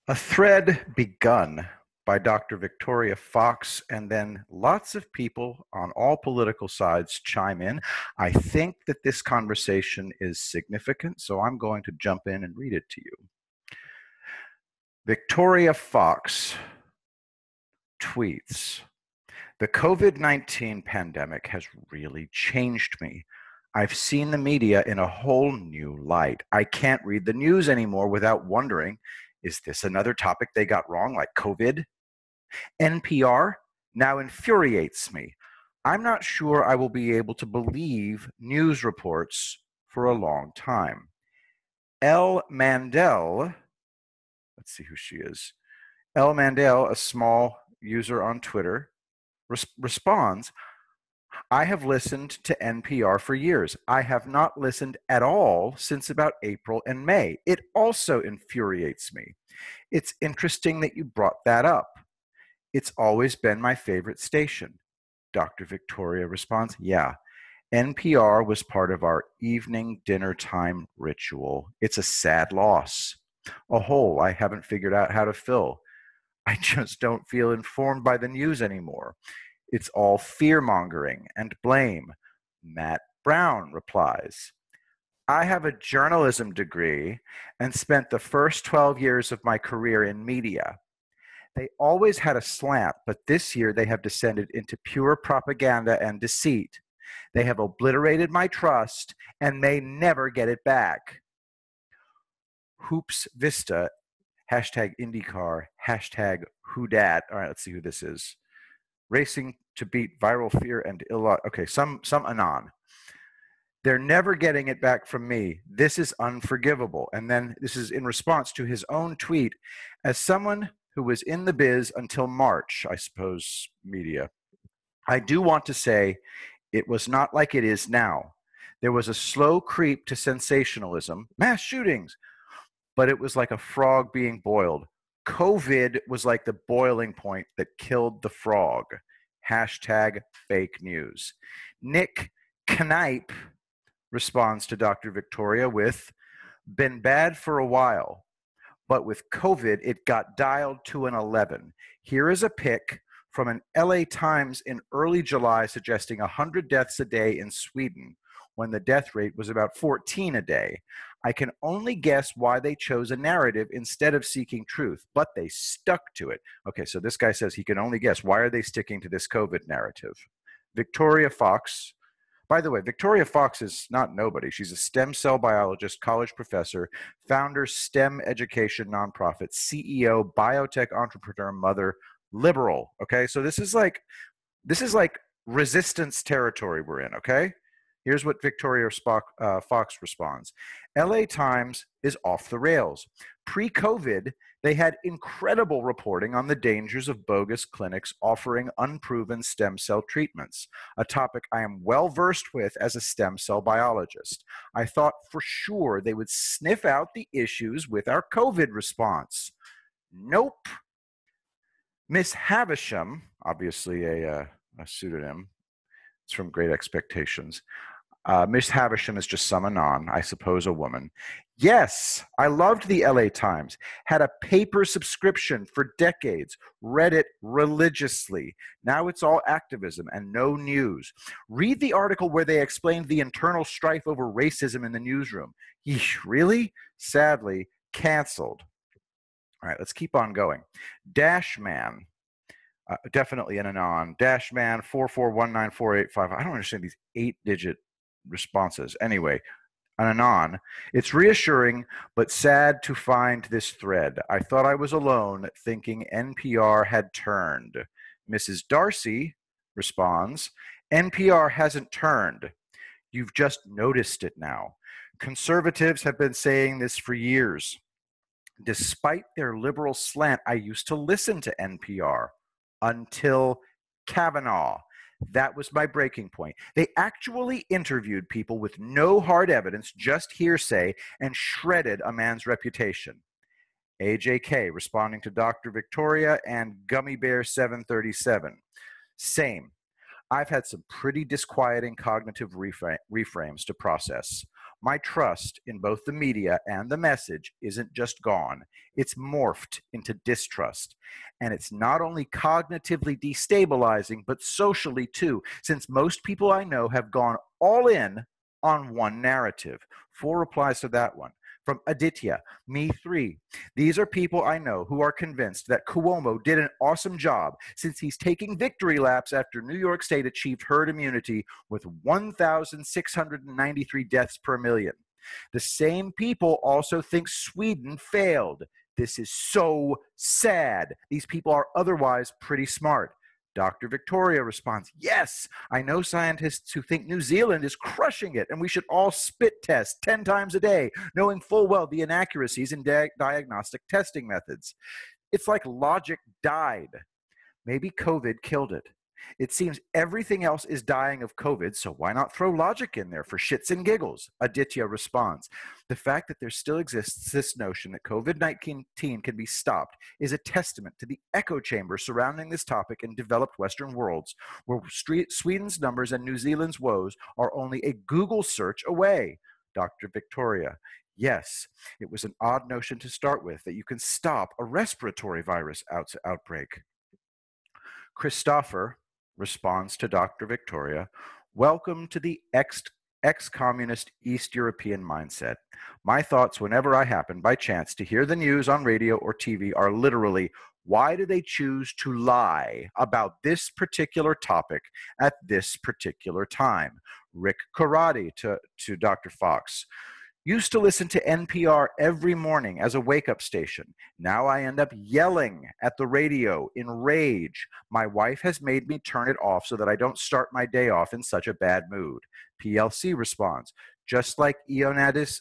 A thread begun by Dr. Victoria Fox, and then lots of people on all political sides chime in. I think that this conversation is significant, so I'm going to jump in and read it to you. Victoria Fox tweets, "The COVID-19 pandemic has really changed me. I've seen the media in a whole new light. I can't read the news anymore without wondering, is this another topic they got wrong, like COVID? NPR now infuriates me. I'm not sure I will be able to believe news reports for a long time." Elle Mandel, let's see who she is. Elle Mandel, a small user on Twitter, responds, "I have listened to NPR for years. I have not listened at all since about April and May. It also infuriates me. It's interesting that you brought that up. It's always been my favorite station." Dr. Victoria responds, "Yeah, NPR was part of our evening dinner time ritual. It's a sad loss, a hole I haven't figured out how to fill. I just don't feel informed by the news anymore. It's all fear-mongering and blame." Matt Brown replies, "I have a journalism degree and spent the first 12 years of my career in media. They always had a slant, but this year they have descended into pure propaganda and deceit. They have obliterated my trust and may never get it back." Hoops Vista, hashtag IndyCar, hashtag WhoDat. All right, let's see who this is. Racing to beat viral fear and ill luck. Okay, some anon. "They're never getting it back from me. This is unforgivable." And then this is in response to his own tweet. "As someone who was in the biz until March," I suppose media, "I do want to say it was not like it is now. There was a slow creep to sensationalism, mass shootings, but it was like a frog being boiled. COVID was like the boiling point that killed the frog. Hashtag fake news." Nick Knipe responds to Dr. Victoria with, "Been bad for a while, but with COVID, it got dialed to an 11. Here is a pic from an LA Times in early July suggesting 100 deaths a day in Sweden, when the death rate was about 14 a day. I can only guess why they chose a narrative instead of seeking truth, but they stuck to it." Okay, so this guy says he can only guess. Why are they sticking to this COVID narrative? Victoria Fox. By the way, Victoria Fox is not nobody. She's a stem cell biologist, college professor, founder, STEM education nonprofit, CEO, biotech entrepreneur, mother, liberal. Okay, so this is like resistance territory we're in. Okay, here's what Victoria Fox responds. LA Times is off the rails. Pre-COVID, they had incredible reporting on the dangers of bogus clinics offering unproven stem cell treatments, a topic I am well versed with as a stem cell biologist. I thought for sure they would sniff out the issues with our COVID response. Nope. Miss Havisham, obviously a pseudonym, it's from Great Expectations. Miss Havisham is just some anon, I suppose a woman. "Yes, I loved the LA Times, had a paper subscription for decades, read it religiously. Now it's all activism and no news. Read the article where they explained the internal strife over racism in the newsroom. Yeesh, really? Sadly, canceled." All right, let's keep on going. Dashman, definitely an anon. Dashman 4419485. I don't understand these 8-digit responses. Anyway, an anon. "It's reassuring but sad to find this thread. I thought I was alone thinking NPR had turned." Mrs. Darcy responds, "NPR hasn't turned. You've just noticed it now. Conservatives have been saying this for years. Despite their liberal slant, I used to listen to NPR until Kavanaugh. That was my breaking point. They actually interviewed people with no hard evidence, just hearsay, and shredded a man's reputation." AJK responding to Dr. Victoria and Gummy Bear 737. "Same. I've had some pretty disquieting cognitive reframes to process. My trust in both the media and the message isn't just gone, it's morphed into distrust. And it's not only cognitively destabilizing, but socially too, since most people I know have gone all in on one narrative. 4 replies to that one. From Aditya, me 3. These are people I know who are convinced that Cuomo did an awesome job since he's taking victory laps after New York State achieved herd immunity with 1,693 deaths per million. The same people also think Sweden failed. This is so sad. These people are otherwise pretty smart. Dr. Victoria responds, yes, I know scientists who think New Zealand is crushing it and we should all spit test 10 times a day, knowing full well the inaccuracies in diagnostic testing methods. It's like logic died. Maybe COVID killed it. It seems everything else is dying of COVID, so why not throw logic in there for shits and giggles? Aditya responds. The fact that there still exists this notion that COVID-19 can be stopped is a testament to the echo chamber surrounding this topic in developed Western worlds, where Sweden's numbers and New Zealand's woes are only a Google search away. Dr. Victoria. Yes, it was an odd notion to start with, that you can stop a respiratory virus outbreak. Christopher responds to Dr. Victoria, welcome to the ex-communist East European mindset. My thoughts whenever I happen by chance to hear the news on radio or TV are literally, why do they choose to lie about this particular topic at this particular time? Rick Karate to Dr. Fox. Used to listen to NPR every morning as a wake-up station. Now I end up yelling at the radio in rage. My wife has made me turn it off so that I don't start my day off in such a bad mood. PLC responds, just like Ioannidis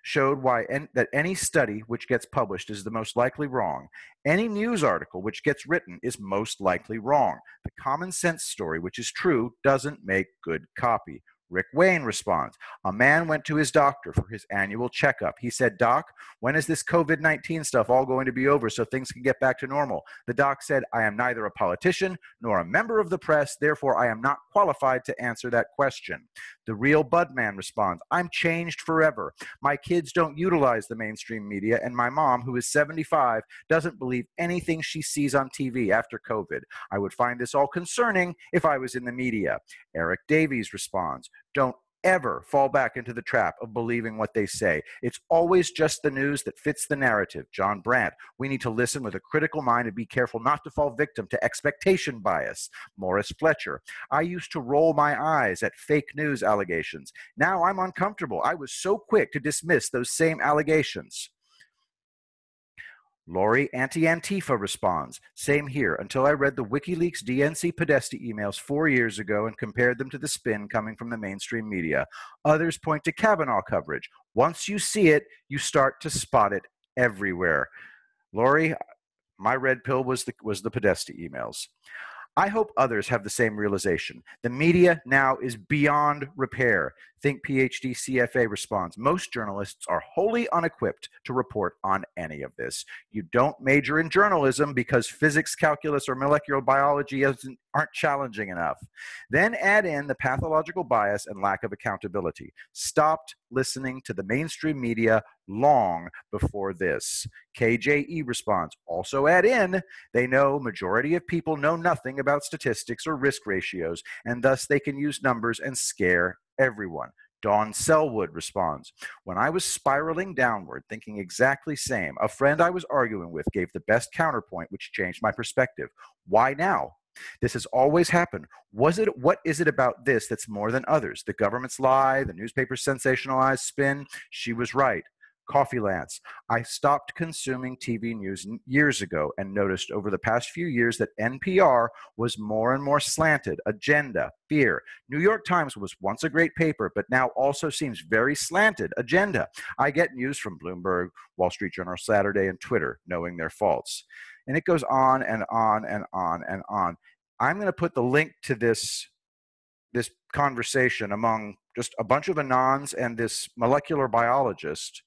showed that any study which gets published is the most likely wrong. Any news article which gets written is most likely wrong. The common sense story which is true doesn't make good copy. Rick Wayne responds, a man went to his doctor for his annual checkup. He said, Doc, when is this COVID-19 stuff all going to be over so things can get back to normal? The doc said, I am neither a politician nor a member of the press, therefore I am not qualified to answer that question. The real Budman responds, I'm changed forever. My kids don't utilize the mainstream media, and my mom, who is 75, doesn't believe anything she sees on TV after COVID. I would find this all concerning if I was in the media. Eric Davies responds, don't ever fall back into the trap of believing what they say. It's always just the news that fits the narrative. John Brandt, we need to listen with a critical mind and be careful not to fall victim to expectation bias. Morris Fletcher, I used to roll my eyes at fake news allegations. Now I'm uncomfortable. I was so quick to dismiss those same allegations. Lori Anti-Antifa responds, same here, until I read the WikiLeaks DNC Podesta emails 4 years ago and compared them to the spin coming from the mainstream media. Others point to Kavanaugh coverage. Once you see it, you start to spot it everywhere. Lori, my red pill was the Podesta emails. I hope others have the same realization. The media now is beyond repair. Think PhD CFA responds, most journalists are wholly unequipped to report on any of this. You don't major in journalism because physics, calculus, or molecular biology aren't challenging enough. Then add in the pathological bias and lack of accountability. Stopped listening to the mainstream media long before this. KJE responds, also add in, they know majority of people know nothing about statistics or risk ratios, and thus they can use numbers and scare everyone. Dawn Selwood responds, when I was spiraling downward, thinking exactly same, a friend I was arguing with gave the best counterpoint, which changed my perspective. Why now? This has always happened. What is it about this that's more than others? The government's lie, the newspaper's sensationalized spin. She was right. Coffee Lance, I stopped consuming TV news years ago and noticed over the past few years that NPR was more and more slanted, agenda, fear. New York Times was once a great paper, but now also seems very slanted, agenda. I get news from Bloomberg, Wall Street Journal, Saturday, and Twitter, knowing their faults. And it goes on and on and on and on. I'm going to put the link to this conversation among just a bunch of anons and this molecular biologist,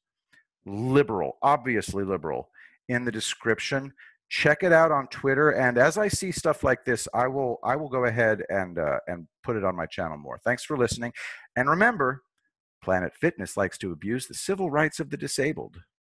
liberal, obviously liberal, in the description. Check it out on Twitter, and as I see stuff like this, I will go ahead and put it on my channel more. Thanks for listening, and remember, Planet Fitness likes to abuse the civil rights of the disabled.